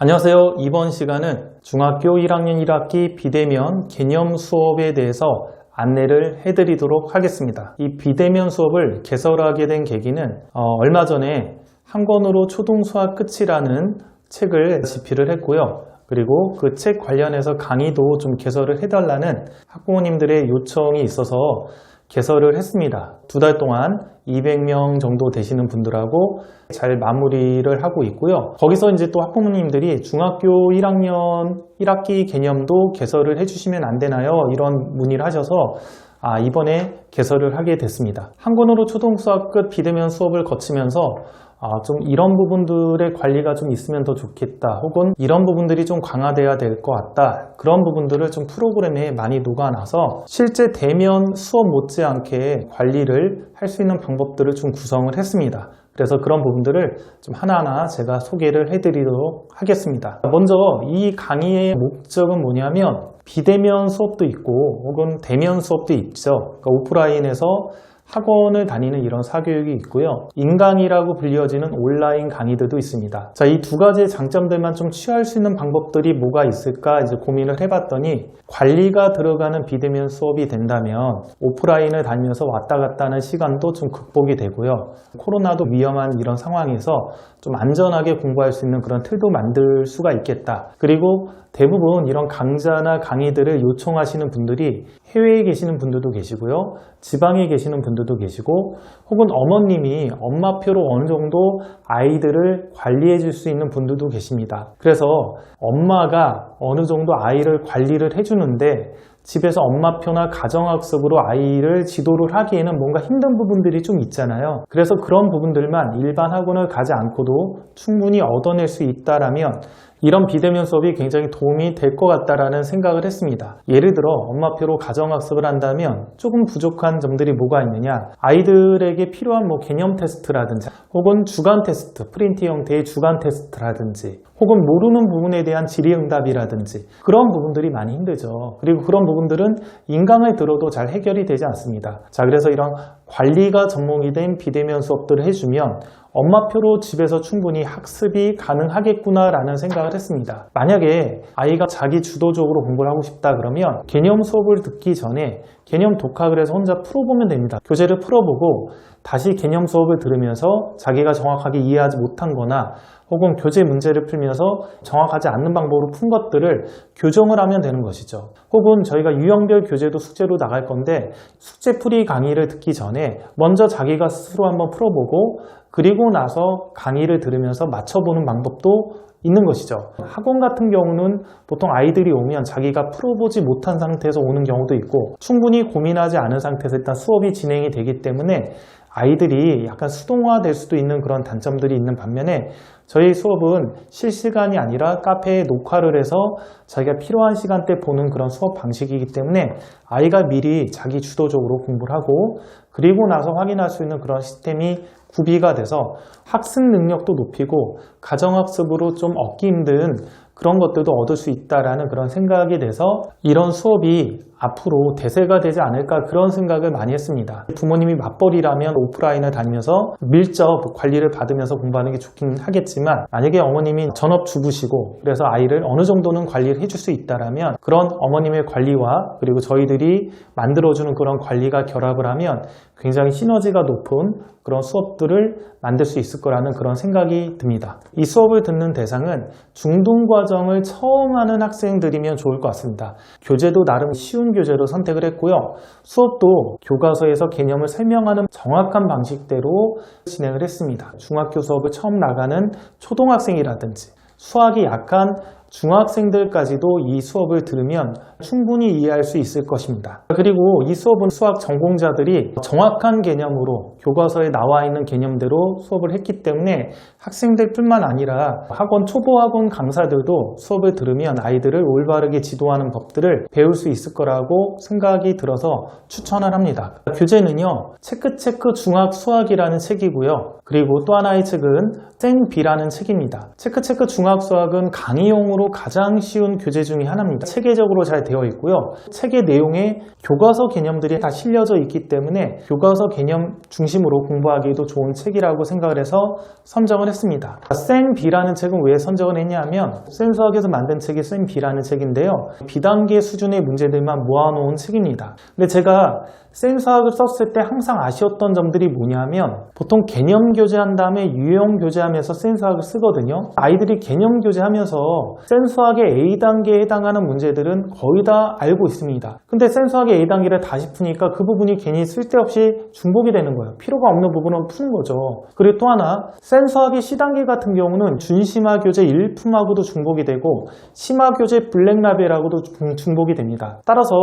안녕하세요. 이번 시간은 중학교 1학년 1학기 비대면 개념 수업에 대해서 안내를 해드리도록 하겠습니다. 이 비대면 수업을 개설하게 된 계기는 얼마 전에 한 권으로 초등수학 끝이라는 책을 집필을 했고요. 그리고 그 책 관련해서 강의도 좀 개설을 해달라는 학부모님들의 요청이 있어서 개설을 했습니다. 2달 동안 200명 정도 되시는 분들하고 잘 마무리를 하고 있고요. 거기서 이제 또 학부모님들이 중학교 1학년 1학기 개념도 개설을 해주시면 안 되나요? 이런 문의를 하셔서 이번에 개설을 하게 됐습니다. 한 권으로 초등수학 끝 비대면 수업을 거치면서 좀 이런 부분들의 관리가 좀 있으면 더 좋겠다, 혹은 이런 부분들이 좀 강화돼야 될 것 같다, 그런 부분들을 좀 프로그램에 많이 녹아놔서 실제 대면 수업 못지않게 관리를 할 수 있는 방법들을 좀 구성을 했습니다. 그래서 그런 부분들을 좀 하나하나 제가 소개를 해드리도록 하겠습니다. 먼저 이 강의의 목적은 뭐냐면 비대면 수업도 있고 혹은 대면 수업도 있죠. 그러니까 오프라인에서 학원을 다니는 이런 사교육이 있고요. 인강이라고 불리어지는 온라인 강의들도 있습니다. 자, 이 두 가지의 장점들만 좀 취할 수 있는 방법들이 뭐가 있을까 이제 고민을 해봤더니, 관리가 들어가는 비대면 수업이 된다면 오프라인을 다니면서 왔다 갔다 하는 시간도 좀 극복이 되고요. 코로나도 위험한 이런 상황에서 좀 안전하게 공부할 수 있는 그런 틀도 만들 수가 있겠다. 그리고 대부분 이런 강좌나 강의들을 요청하시는 분들이 해외에 계시는 분들도 계시고요. 지방에 계시는 분들도 계시고, 혹은 어머님이 엄마표로 어느 정도 아이들을 관리해 줄 수 있는 분들도 계십니다. 그래서 엄마가 어느 정도 아이를 관리를 해주는데 집에서 엄마표나 가정학습으로 아이를 지도를 하기에는 뭔가 힘든 부분들이 좀 있잖아요. 그래서 그런 부분들만 일반 학원을 가지 않고도 충분히 얻어낼 수 있다라면 이런 비대면 수업이 굉장히 도움이 될 것 같다라는 생각을 했습니다. 예를 들어 엄마표로 가정학습을 한다면 조금 부족한 점들이 뭐가 있느냐, 아이들에게 필요한 개념 테스트라든지 혹은 주간 테스트, 프린트 형태의 주간 테스트라든지 혹은 모르는 부분에 대한 질의응답이라든지 그런 부분들이 많이 힘들죠. 그리고 그런 부분들은 인강을 들어도 잘 해결이 되지 않습니다. 자, 그래서 이런 관리가 접목이 된 비대면 수업들을 해주면 엄마표로 집에서 충분히 학습이 가능하겠구나라는 생각을 했습니다. 만약에 아이가 자기 주도적으로 공부를 하고 싶다 그러면 개념 수업을 듣기 전에 개념 독학을 해서 혼자 풀어보면 됩니다. 교재를 풀어보고 다시 개념 수업을 들으면서 자기가 정확하게 이해하지 못한 거나 혹은 교재 문제를 풀면서 정확하지 않는 방법으로 푼 것들을 교정을 하면 되는 것이죠. 혹은 저희가 유형별 교재도 숙제로 나갈 건데 숙제풀이 강의를 듣기 전에 먼저 자기가 스스로 한번 풀어보고 그리고 나서 강의를 들으면서 맞춰보는 방법도 있는 것이죠. 학원 같은 경우는 보통 아이들이 오면 자기가 풀어보지 못한 상태에서 오는 경우도 있고 충분히 고민하지 않은 상태에서 일단 수업이 진행이 되기 때문에 아이들이 약간 수동화될 수도 있는 그런 단점들이 있는 반면에 저희 수업은 실시간이 아니라 카페에 녹화를 해서 자기가 필요한 시간대 보는 그런 수업 방식이기 때문에 아이가 미리 자기 주도적으로 공부를 하고 그리고 나서 확인할 수 있는 그런 시스템이 구비가 돼서 학습 능력도 높이고 가정학습으로 좀 얻기 힘든 그런 것들도 얻을 수 있다라는 그런 생각이 돼서 이런 수업이 앞으로 대세가 되지 않을까 그런 생각을 많이 했습니다. 부모님이 맞벌이라면 오프라인을 다니면서 밀접 관리를 받으면서 공부하는 게 좋긴 하겠지만 만약에 어머님이 전업주부시고 그래서 아이를 어느 정도는 관리를 해줄 수 있다라면 그런 어머님의 관리와 그리고 저희들이 만들어주는 그런 관리가 결합을 하면 굉장히 시너지가 높은 그런 수업들을 만들 수 있을 거라는 그런 생각이 듭니다. 이 수업을 듣는 대상은 중등과정을 처음 하는 학생들이면 좋을 것 같습니다. 교재도 나름 쉬운 교재로 선택을 했고요. 수업도 교과서에서 개념을 설명하는 정확한 방식대로 진행을 했습니다. 중학교 수업을 처음 나가는 초등학생이라든지 수학이 약한 중학생들까지도 이 수업을 들으면 충분히 이해할 수 있을 것입니다. 그리고 이 수업은 수학 전공자들이 정확한 개념으로 교과서에 나와 있는 개념대로 수업을 했기 때문에 학생들뿐만 아니라 학원 초보 학원 강사들도 수업을 들으면 아이들을 올바르게 지도하는 법들을 배울 수 있을 거라고 생각이 들어서 추천을 합니다. 교재는요, 체크 중학 수학이라는 책이고요. 그리고 또 하나의 책은 생비라는 책입니다. 체크 중학 수학은 강의용으로 기본으로 가장 쉬운 교재 중에 하나입니다. 체계적으로 잘 되어 있고요. 책의 내용에 교과서 개념들이 다 실려져 있기 때문에 교과서 개념 중심으로 공부하기도 좋은 책이라고 생각을 해서 선정을 했습니다. 쌤B라는 책은 왜 선정을 했냐면 센수학에서 만든 책이 쌤B라는 책인데요. B단계 수준의 문제들만 모아놓은 책입니다. 근데 제가 센수학을 썼을 때 항상 아쉬웠던 점들이 뭐냐면 보통 개념 교재한 다음에 유형 교재하면서 센수학을 쓰거든요. 아이들이 개념 교재하면서 센수학의 A단계에 해당하는 문제들은 거의 다 알고 있습니다. 근데 센수학의 A단계를 다시 푸니까 그 부분이 괜히 쓸데없이 중복이 되는 거예요. 필요가 없는 부분은 푸는 거죠. 그리고 또 하나 센수학의 C단계 같은 경우는 준심화 교재 1품하고도 중복이 되고 심화 교재 블랙라벨하고도 중복이 됩니다. 따라서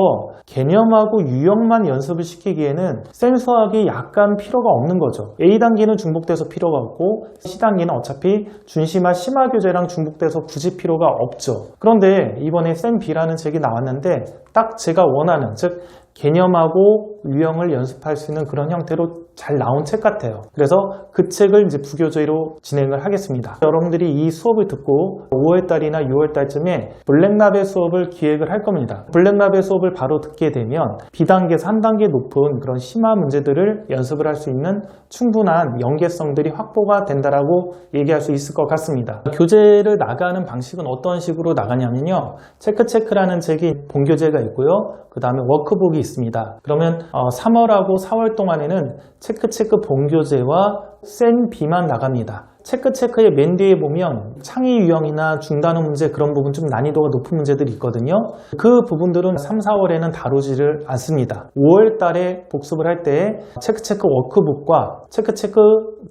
개념하고 유형만 연습을 시키기에는 센수학이 약간 필요가 없는 거죠. A단계는 중복돼서 필요가 없고 C단계는 어차피 준심화 심화 교재랑 중복돼서 굳이 필요가 없죠. 그런데 이번에 쌤B라는 책이 나왔는데 딱 제가 원하는, 즉 개념하고 유형을 연습할 수 있는 그런 형태로 잘 나온 책 같아요. 그래서 그 책을 이제 부교재로 진행을 하겠습니다. 여러분들이 이 수업을 듣고 5월달이나 6월달쯤에 블랙라벨 수업을 기획을 할 겁니다. 블랙라벨 수업을 바로 듣게 되면 B단계에서 한 단계 높은 그런 심화 문제들을 연습을 할 수 있는 충분한 연계성들이 확보가 된다라고 얘기할 수 있을 것 같습니다. 교재를 나가는 방식은 어떤 식으로 나가냐면요. 체크라는 책이 본교재가 있고요. 그 다음에 워크북이 있습니다. 그러면 3월하고 4월 동안에는 체크 본교재와 쌤B만 나갑니다. 체크의 맨 뒤에 보면 창의 유형이나 중단어 문제 그런 부분 좀 난이도가 높은 문제들이 있거든요. 그 부분들은 3, 4월에는 다루지를 않습니다. 5월 달에 복습을 할 때 체크 워크북과 체크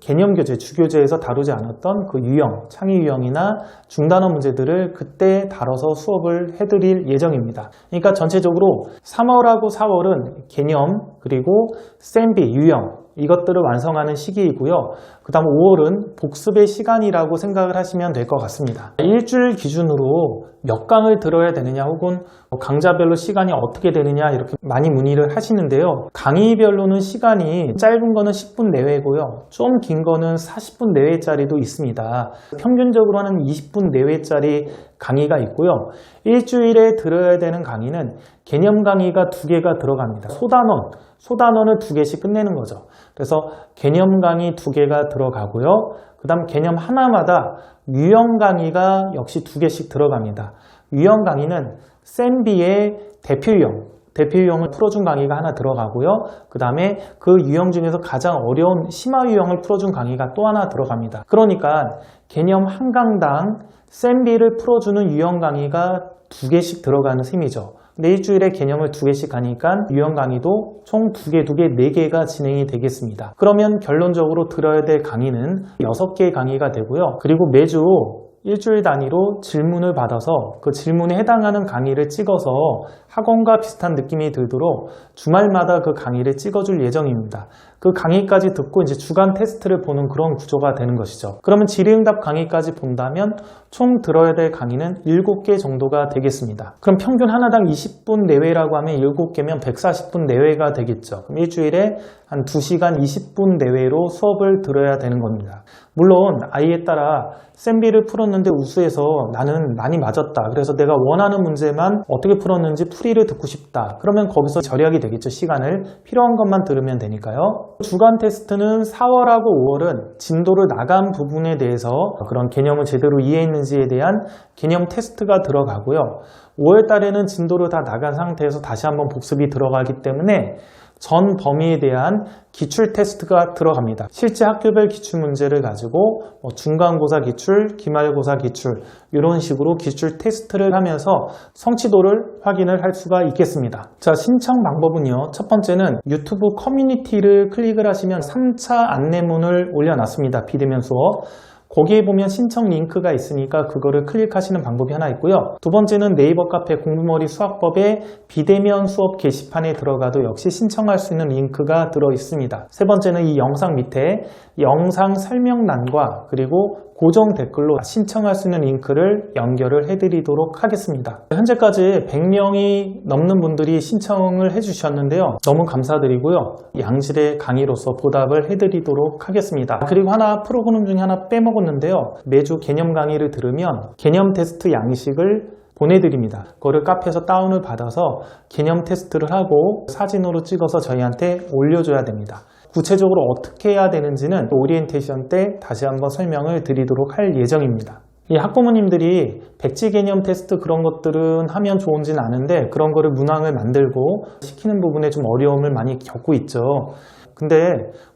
개념 교재, 주교재에서 다루지 않았던 그 유형, 창의 유형이나 중단어 문제들을 그때 다뤄서 수업을 해드릴 예정입니다. 그러니까 전체적으로 3월하고 4월은 개념, 그리고 쌤B, 유형 이것들을 완성하는 시기이고요. 그 다음 5월은 복습의 시간이라고 생각을 하시면 될 것 같습니다. 일주일 기준으로 몇 강을 들어야 되느냐 혹은 강좌별로 시간이 어떻게 되느냐 이렇게 많이 문의를 하시는데요. 강의별로는 시간이 짧은 거는 10분 내외고요. 좀 긴 거는 40분 내외짜리도 있습니다. 평균적으로 한 20분 내외짜리 강의가 있고요. 일주일에 들어야 되는 강의는 개념 강의가 2개가 들어갑니다. 소단원을 2개씩 끝내는 거죠. 그래서 개념 강의 2개가 들어가고요. 그 다음 개념 하나마다 유형 강의가 역시 2개씩 들어갑니다. 유형 강의는 쌤B의 대표 유형을 풀어준 강의가 하나 들어가고요. 그 다음에 그 유형 중에서 가장 어려운 심화 유형을 풀어준 강의가 또 하나 들어갑니다. 그러니까 개념 한 강당 쌤B를 풀어주는 유형 강의가 2개씩 들어가는 셈이죠. 근데 일주일에 개념을 2개씩 하니까 유형 강의도 총 2개, 4개가 진행이 되겠습니다. 그러면 결론적으로 들어야 될 강의는 6개의 강의가 되고요. 그리고 매주 일주일 단위로 질문을 받아서 그 질문에 해당하는 강의를 찍어서 학원과 비슷한 느낌이 들도록 주말마다 그 강의를 찍어줄 예정입니다. 그 강의까지 듣고 이제 주간 테스트를 보는 그런 구조가 되는 것이죠. 그러면 질의응답 강의까지 본다면 총 들어야 될 강의는 7개 정도가 되겠습니다. 그럼 평균 하나당 20분 내외라고 하면 7개면 140분 내외가 되겠죠. 그럼 일주일에 한 2시간 20분 내외로 수업을 들어야 되는 겁니다. 물론 아이에 따라 쌤B를 풀었는데 우수해서 나는 많이 맞았다. 그래서 내가 원하는 문제만 어떻게 풀었는지 풀이를 듣고 싶다. 그러면 거기서 절약이 되겠죠. 시간을 필요한 것만 들으면 되니까요. 주간 테스트는 4월하고 5월은 진도를 나간 부분에 대해서 그런 개념을 제대로 이해했는지에 대한 개념 테스트가 들어가고요. 5월 달에는 진도를 다 나간 상태에서 다시 한번 복습이 들어가기 때문에 전 범위에 대한 기출 테스트가 들어갑니다. 실제 학교별 기출 문제를 가지고 중간고사 기출, 기말고사 기출 이런 식으로 기출 테스트를 하면서 성취도를 확인을 할 수가 있겠습니다. 자, 신청 방법은요. 첫 번째는 유튜브 커뮤니티를 클릭을 하시면 3차 안내문을 올려놨습니다. 비대면 수업. 거기에 보면 신청 링크가 있으니까 그거를 클릭하시는 방법이 하나 있고요. 두 번째는 네이버 카페 공부머리 수학법의 비대면 수업 게시판에 들어가도 역시 신청할 수 있는 링크가 들어 있습니다. 세 번째는 이 영상 밑에 영상 설명란과 그리고 고정 댓글로 신청할 수 있는 링크를 연결을 해드리도록 하겠습니다. 현재까지 100명이 넘는 분들이 신청을 해주셨는데요. 너무 감사드리고요. 양질의 강의로서 보답을 해드리도록 하겠습니다. 그리고 하나 프로그램 중에 하나 빼먹었는데요. 매주 개념 강의를 들으면 개념 테스트 양식을 보내드립니다. 그거를 카페에서 다운을 받아서 개념 테스트를 하고 사진으로 찍어서 저희한테 올려줘야 됩니다. 구체적으로 어떻게 해야 되는지는 오리엔테이션 때 다시 한번 설명을 드리도록 할 예정입니다. 이 학부모님들이 백지 개념 테스트 그런 것들은 하면 좋은지는 아는데 그런 거를 문항을 만들고 시키는 부분에 좀 어려움을 많이 겪고 있죠. 근데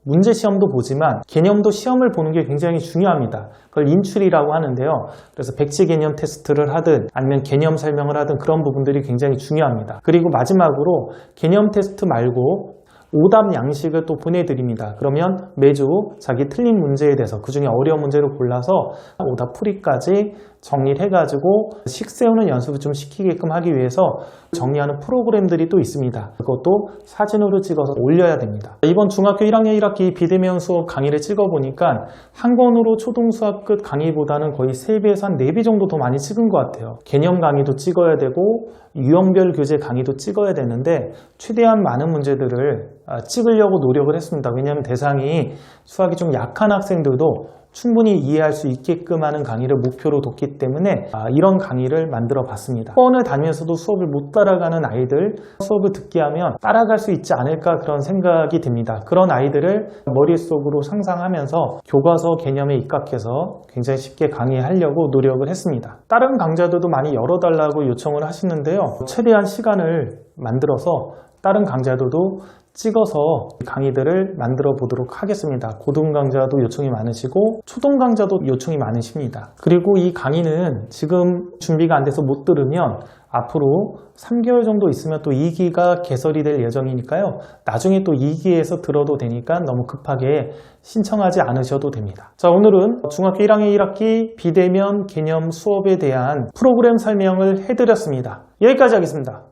문제 시험도 보지만 개념도 시험을 보는 게 굉장히 중요합니다. 그걸 인출이라고 하는데요. 그래서 백지 개념 테스트를 하든 아니면 개념 설명을 하든 그런 부분들이 굉장히 중요합니다. 그리고 마지막으로 개념 테스트 말고 오답 양식을 또 보내드립니다. 그러면 매주 자기 틀린 문제에 대해서 그 중에 어려운 문제를 골라서 오답 풀이까지 정리를 해가지고 식 세우는 연습을 좀 시키게끔 하기 위해서 정리하는 프로그램들이 또 있습니다. 그것도 사진으로 찍어서 올려야 됩니다. 이번 중학교 1학년 1학기 비대면 수업 강의를 찍어보니까 한 권으로 초등수학끝 강의보다는 거의 3배에서 한 4배 정도 더 많이 찍은 것 같아요. 개념 강의도 찍어야 되고 유형별 교재 강의도 찍어야 되는데 최대한 많은 문제들을 찍으려고 노력을 했습니다. 왜냐하면 대상이 수학이 좀 약한 학생들도 충분히 이해할 수 있게끔 하는 강의를 목표로 뒀기 때문에 이런 강의를 만들어 봤습니다. 학원을 다니면서도 수업을 못 따라가는 아이들, 수업을 듣게 하면 따라갈 수 있지 않을까 그런 생각이 듭니다. 그런 아이들을 머릿속으로 상상하면서 교과서 개념에 입각해서 굉장히 쉽게 강의하려고 노력을 했습니다. 다른 강좌들도 많이 열어달라고 요청을 하시는데요. 최대한 시간을 만들어서 다른 강좌들도 찍어서 강의들을 만들어 보도록 하겠습니다. 고등 강좌도 요청이 많으시고 초등 강좌도 요청이 많으십니다. 그리고 이 강의는 지금 준비가 안 돼서 못 들으면 앞으로 3개월 정도 있으면 또 2기가 개설이 될 예정이니까요. 나중에 또 2기에서 들어도 되니까 너무 급하게 신청하지 않으셔도 됩니다. 자, 오늘은 중학교 1학년 1학기 비대면 개념 수업에 대한 프로그램 설명을 해드렸습니다. 여기까지 하겠습니다.